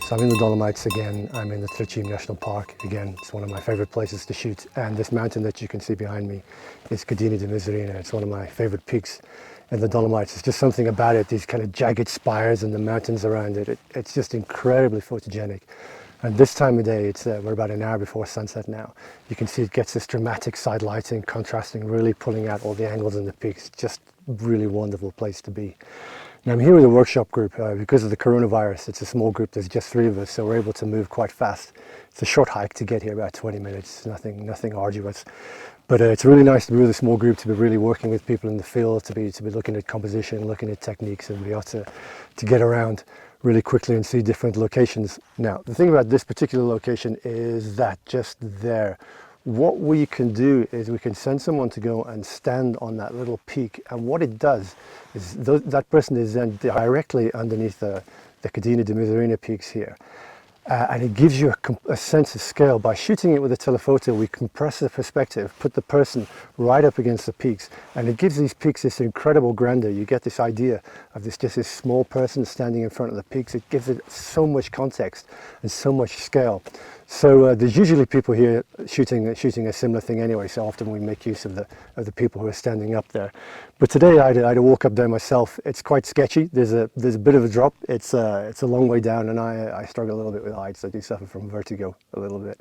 So I'm in the Dolomites again. I'm in the Tre Cime National Park. Again, it's one of my favorite places to shoot. And this mountain that you can see behind me is Cadina de Miserina. It's one of my favorite peaks in the Dolomites. There's just something about it, these kind of jagged spires and the mountains around it. It's just incredibly photogenic. And this time of day, we're about an hour before sunset now. You can see it gets this dramatic side lighting, contrasting, really pulling out all the angles in the peaks. Just really wonderful place to be. Now I'm here with a workshop group. Because of the coronavirus, it's a small group, there's just 3 of us, so we're able to move quite fast. It's a short hike to get here, about 20 minutes, nothing arduous. But it's really nice to be with a small group, to be really working with people in the field, to be looking at composition, looking at techniques, and be able to get around really quickly and see different locations. Now, the thing about this particular location is that just there, what we can do is we can send someone to go and stand on that little peak, and what it does is that person is then directly underneath the Cadina de Miserina peaks here. And it gives you a sense of scale. By shooting it with a telephoto, we compress the perspective, put the person right up against the peaks, and it gives these peaks this incredible grandeur. You get this idea of just this small person standing in front of the peaks. It gives it so much context and so much scale. So there's usually people here shooting a similar thing anyway, so often we make use of the people who are standing up there. But today I had to walk up there myself. It's quite sketchy. There's a bit of a drop. It's a long way down, and I struggle a little bit with heights. I do suffer from vertigo a little bit.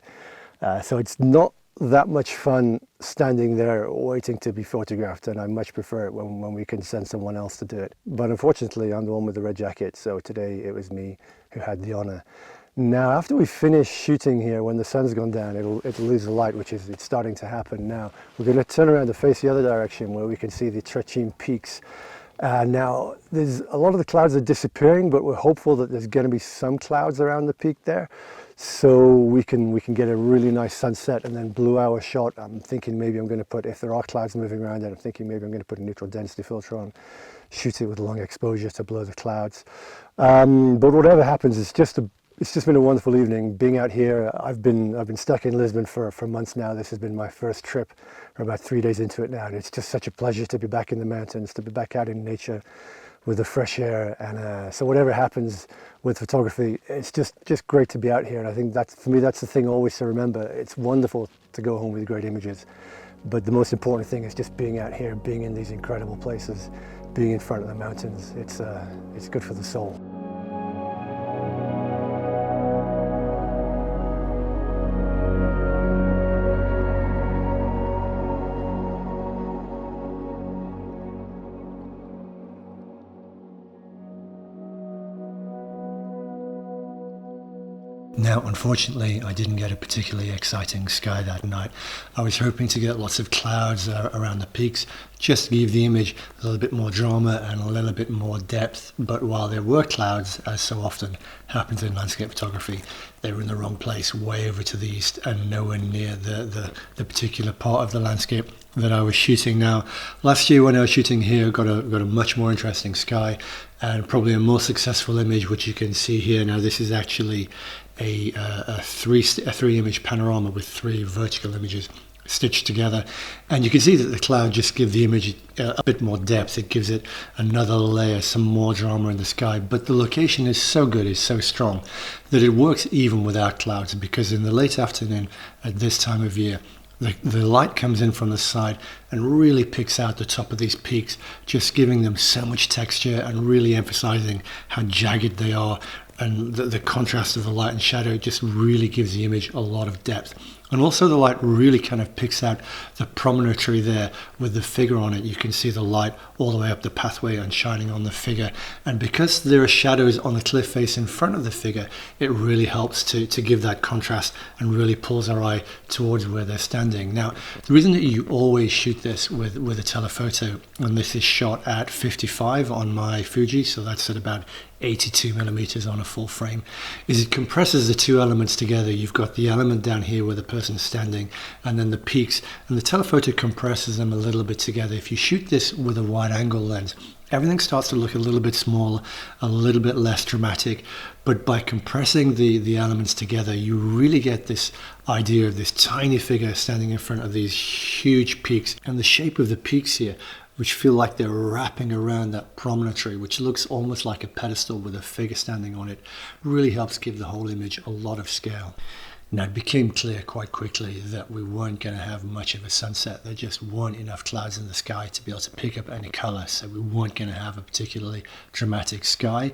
So it's not that much fun standing there waiting to be photographed, and I much prefer it when we can send someone else to do it. But unfortunately, I'm the one with the red jacket, so today it was me who had the honor. Now, after we finish shooting here, when the sun's gone down, it'll lose the light, it's starting to happen now. We're going to turn around to face the other direction where we can see the Tre Cime peaks. Now, there's a lot of the clouds are disappearing, but we're hopeful that there's going to be some clouds around the peak there, so we can get a really nice sunset and then blue hour shot. I'm thinking maybe I'm going to put, if there are clouds moving around it, I'm thinking maybe I'm going to put a neutral density filter on, shoot it with long exposure to blow the clouds. But whatever happens, it's just been a wonderful evening being out here. I've been stuck in Lisbon for months now. This has been my first trip. We're about 3 days into it now, and it's just such a pleasure to be back in the mountains, to be back out in nature with the fresh air. And so whatever happens with photography, it's just great to be out here. And I think for me, that's the thing always to remember. It's wonderful to go home with great images, but the most important thing is just being out here, being in these incredible places, being in front of the mountains. It's good for the soul. Now, unfortunately, I didn't get a particularly exciting sky that night. I was hoping to get lots of clouds around the peaks, just to give the image a little bit more drama and a little bit more depth. But while there were clouds, as so often happens in landscape photography, they were in the wrong place, way over to the east and nowhere near the particular part of the landscape that I was shooting. Now, last year when I was shooting here, got a much more interesting sky and probably a more successful image, which you can see here. Now, this is actually a three image panorama with 3 vertical images stitched together, and you can see that the clouds just give the image a bit more depth. It gives it another layer, some more drama in the sky. But the location is so good, is so strong, that it works even without clouds, because in the late afternoon at this time of year, the light comes in from the side and really picks out the top of these peaks, just giving them so much texture and really emphasizing how jagged they are. And the contrast of the light and shadow just really gives the image a lot of depth. And also the light really kind of picks out the promontory there with the figure on it. You can see the light all the way up the pathway and shining on the figure. And because there are shadows on the cliff face in front of the figure, it really helps to give that contrast and really pulls our eye towards where they're standing. Now, the reason that you always shoot this with a telephoto, and this is shot at 55 on my Fuji, so that's at about 82 millimeters on a full frame, is it compresses the 2 elements together. You've got the element down here where the person is standing, and then the peaks, and the telephoto compresses them a little bit together. If you shoot this with a wide angle lens, everything starts to look a little bit smaller, a little bit less dramatic, but by compressing the elements together, you really get this idea of this tiny figure standing in front of these huge peaks. And the shape of the peaks here which feel like they're wrapping around that promontory, which looks almost like a pedestal with a figure standing on it, really helps give the whole image a lot of scale. Now, it became clear quite quickly that we weren't going to have much of a sunset. There just weren't enough clouds in the sky to be able to pick up any color, so we weren't going to have a particularly dramatic sky,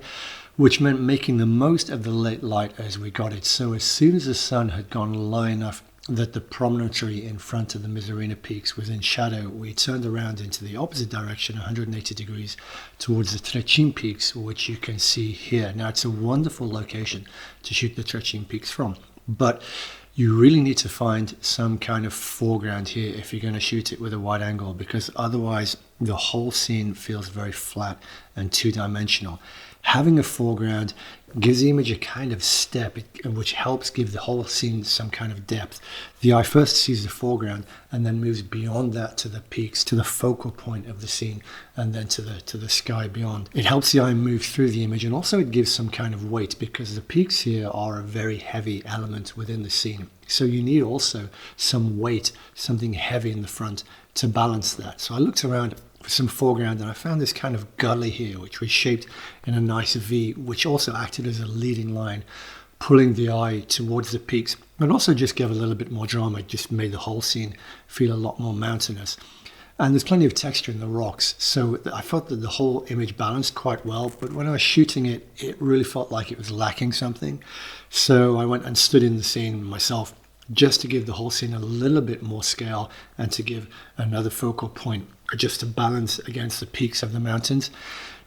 which meant making the most of the late light as we got it. So as soon as the sun had gone low enough that the promontory in front of the Miserina peaks was in shadow, we turned around into the opposite direction, 180 degrees, towards the Tre Cime peaks, which you can see here. Now, it's a wonderful location to shoot the Tre Cime peaks from, but you really need to find some kind of foreground here if you're going to shoot it with a wide angle, because otherwise the whole scene feels very flat and two-dimensional. Having a foreground gives the image a kind of step, which helps give the whole scene some kind of depth. The eye first sees the foreground and then moves beyond that to the peaks, to the focal point of the scene, and then to the sky beyond. It helps the eye move through the image, and also it gives some kind of weight, because the peaks here are a very heavy element within the scene. So you need also some weight, something heavy in the front to balance that. So I looked around for some foreground and I found this kind of gully here, which was shaped in a nice V, which also acted as a leading line, pulling the eye towards the peaks, and also just gave a little bit more drama. It just made the whole scene feel a lot more mountainous. And there's plenty of texture in the rocks, so I felt that the whole image balanced quite well, but when I was shooting it, it really felt like it was lacking something. So I went and stood in the scene myself, just to give the whole scene a little bit more scale and to give another focal point, just to balance against the peaks of the mountains.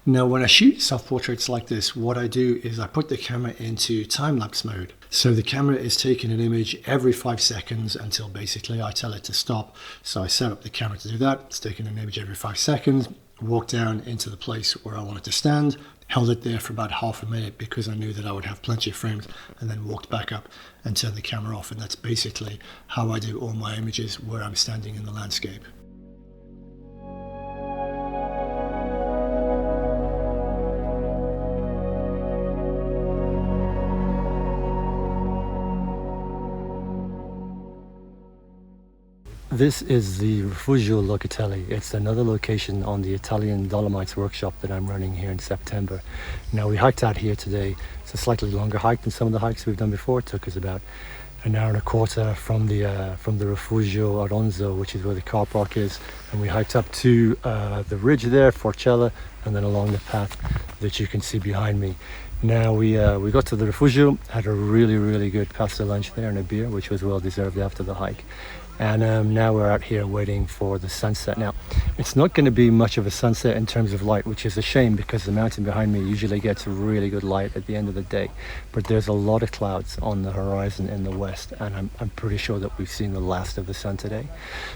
Now, when I shoot self-portraits like this, what I do is I put the camera into time-lapse mode. So the camera is taking an image every 5 seconds until basically I tell it to stop. So I set up the camera to do that. It's taking an image every 5 seconds, walked down into the place where I wanted to stand, held it there for about half a minute because I knew that I would have plenty of frames, and then walked back up and turned the camera off. And that's basically how I do all my images where I'm standing in the landscape. This is the Refugio Locatelli. It's another location on the Italian Dolomites workshop that I'm running here in September. Now, we hiked out here today. It's a slightly longer hike than some of the hikes we've done before. It took us about an hour and a quarter from the Refugio Aronzo, which is where the car park is, and we hiked up to the ridge there, Forcella, and then along the path that you can see behind me. Now we got to the Refugio, had a really good pasta lunch there and a beer, which was well deserved after the hike. And now we're out here waiting for the sunset. Now, it's not going to be much of a sunset in terms of light, which is a shame because the mountain behind me usually gets really good light at the end of the day. But there's a lot of clouds on the horizon in the west, and I'm pretty sure that we've seen the last of the sun today.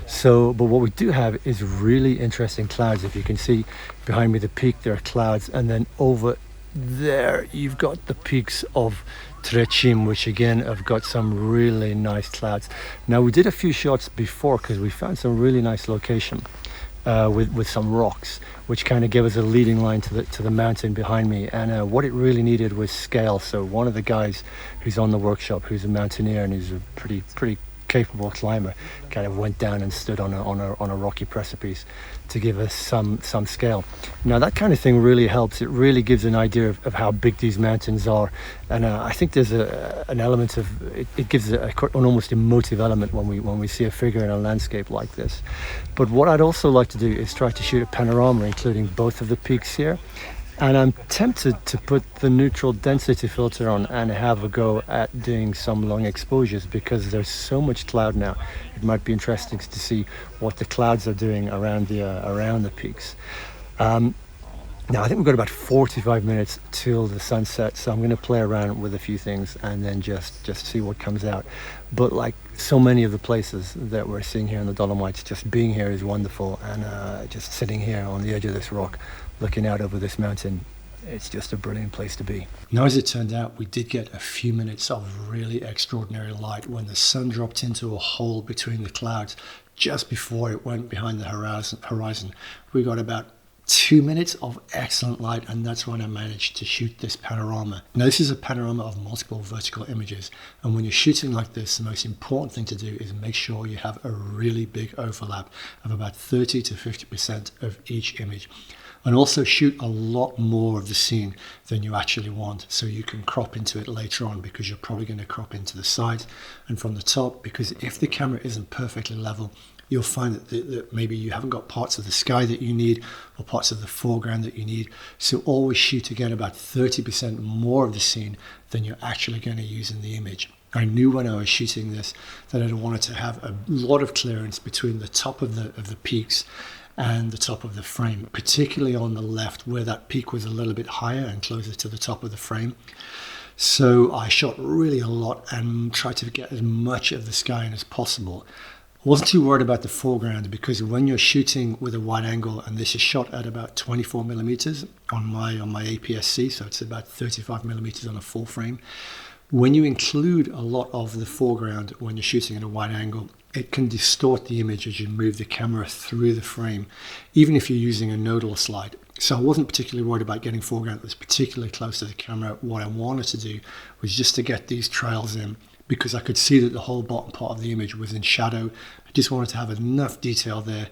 So, but what we do have is really interesting clouds. If you can see behind me the peak, there are clouds, and then over there you've got the peaks of Tre Cime, which again have got some really nice clouds. Now, we did a few shots before because we found some really nice location with some rocks, which kind of gave us a leading line to the mountain behind me. And what it really needed was scale. So one of the guys who's on the workshop, who's a mountaineer and who's a pretty capable climber, kind of went down and stood on a rocky precipice to give us some scale. Now, that kind of thing really helps. It really gives an idea of how big these mountains are, and I think there's an element of it gives an almost emotive element when we see a figure in a landscape like this. But what I'd also like to do is try to shoot a panorama including both of the peaks here. And I'm tempted to put the neutral density filter on and have a go at doing some long exposures because there's so much cloud now. It might be interesting to see what the clouds are doing around the peaks. Now, I think we've got about 45 minutes till the sunset, so I'm going to play around with a few things and then just see what comes out. But like so many of the places that we're seeing here in the Dolomites, just being here is wonderful, and just sitting here on the edge of this rock, looking out over this mountain, it's just a brilliant place to be. Now, as it turned out, we did get a few minutes of really extraordinary light when the sun dropped into a hole between the clouds just before it went behind the horizon. We got about 2 minutes of excellent light, and that's when I managed to shoot this panorama. Now this is a panorama of multiple vertical images, and when you're shooting like this, the most important thing to do is make sure you have a really big overlap of about 30 to 50% of each image. And also shoot a lot more of the scene than you actually want, so you can crop into it later on, because you're probably going to crop into the sides and from the top, because if the camera isn't perfectly level, you'll find that maybe you haven't got parts of the sky that you need or parts of the foreground that you need. So always shoot again about 30% more of the scene than you're actually going to use in the image. I knew when I was shooting this that I wanted to have a lot of clearance between the top of the peaks and the top of the frame, particularly on the left where that peak was a little bit higher and closer to the top of the frame. So I shot really a lot and tried to get as much of the sky in as possible. I wasn't too worried about the foreground, because when you're shooting with a wide angle, and this is shot at about 24 millimeters on my APS-C, so it's about 35 millimeters on a full frame. When you include a lot of the foreground when you're shooting at a wide angle, it can distort the image as you move the camera through the frame, even if you're using a nodal slide. So I wasn't particularly worried about getting foreground that was particularly close to the camera. What I wanted to do was just to get these trails in, because I could see that the whole bottom part of the image was in shadow. I just wanted to have enough detail there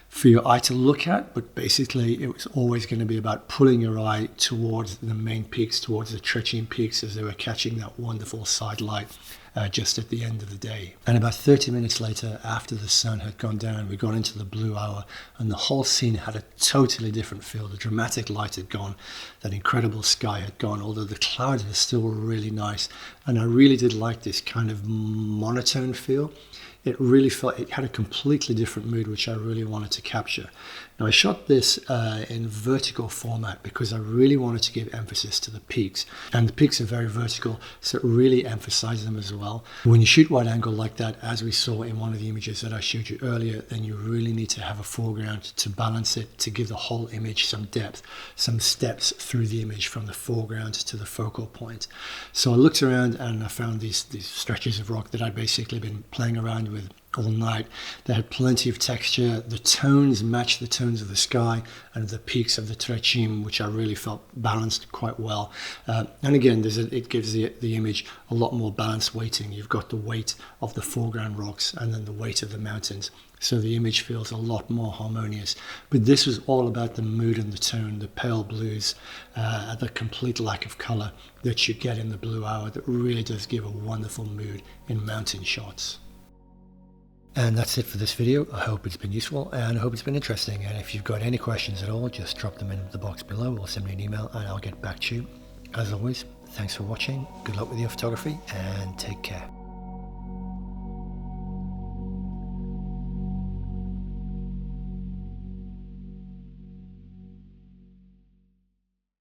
for your eye to look at, but basically it was always going to be about pulling your eye towards the main peaks, towards the Tre Cime peaks, as they were catching that wonderful side light just at the end of the day. And about 30 minutes later, after the sun had gone down, we got into the blue hour, and the whole scene had a totally different feel. The dramatic light had gone, that incredible sky had gone, although the clouds were still really nice. And I really did like this kind of monotone feel. It really felt, it had a completely different mood, which I really wanted to capture. Now I shot this in vertical format because I really wanted to give emphasis to the peaks, and the peaks are very vertical, so it really emphasizes them as well. When you shoot wide angle like that, as we saw in one of the images that I showed you earlier, then you really need to have a foreground to balance it, to give the whole image some depth, some steps through the image from the foreground to the focal point. So I looked around and I found these stretches of rock that I'd basically been playing around with all night. They had plenty of texture. The tones matched the tones of the sky and the peaks of the Tre Cime, which I really felt balanced quite well. And again, it gives the image a lot more balanced weighting. You've got the weight of the foreground rocks and then the weight of the mountains. So the image feels a lot more harmonious. But this was all about the mood and the tone, the pale blues, the complete lack of color that you get in the blue hour that really does give a wonderful mood in mountain shots. And that's it for this video. I hope it's been useful and I hope it's been interesting. And if you've got any questions at all, just drop them in the box below or send me an email and I'll get back to you. As always, thanks for watching. Good luck with your photography and take care.